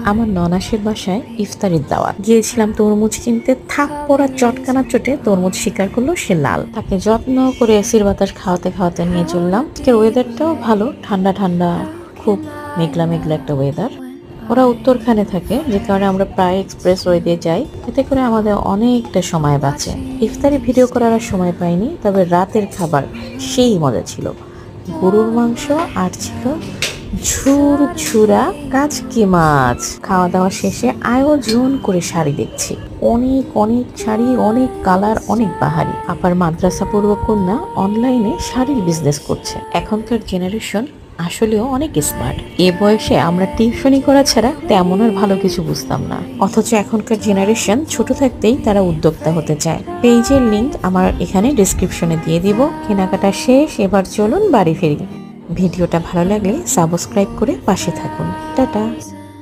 আমার ননাসের বাসায় ইফতারির দাওয়াত গিয়েছিলাম তরমুজ কিনতে, থাপ পড়া চটকানা চোটে তরমুজ স্বীকার করলো সে লাল। তাকে যত্ন করে এসির বাতাস খাওয়াতে খাওয়াতে নিয়ে চললাম। আজকের ওয়েদারটাও ভালো, ঠান্ডা ঠান্ডা, খুব মেঘলা মেঘলা একটা ওয়েদার। ওরা উত্তরখানে থাকে, যে কারণে আমরা প্রায় এক্সপ্রেস ওয়ে দিয়ে যাই, এতে করে আমাদের অনেকটা সময় বাঁচে। ইফতারি ভিডিও করার আর সময় পাইনি, তবে রাতের খাবার সেই মজা ছিল। গরুর মাংস আর ছিল ঝুরঝুরা কাচকি মাছ। খাওয়া দাওয়া শেষে আয়োজন করে শাড়ি দেখছি, অনেক অনেক শাড়ি, অনেক কালার, অনেক বাহারি। আবার মাদ্রাসা পড়ুয়া কন্যা অনলাইনে শাড়ির বিজনেস করছে। এখনকার জেনারেশন আসলেও অনেক স্মার্ট। এ বয়সে আমরা টিউশনি করা ছাড়া তেমন আর ভালো কিছু বুঝতাম না, অথচ এখনকার জেনারেশন ছোট থাকতেই তারা উদ্যোক্তা হতে চায়। পেজের লিংক আমার এখানে ডেসক্রিপশনে দিয়ে দিব। কেনাকাটা শেষ, এবার চলুন বাড়ি ফিরি। ভিডিওটা ভালো লাগলে সাবস্ক্রাইব করে পাশে থাকুন। টাটা।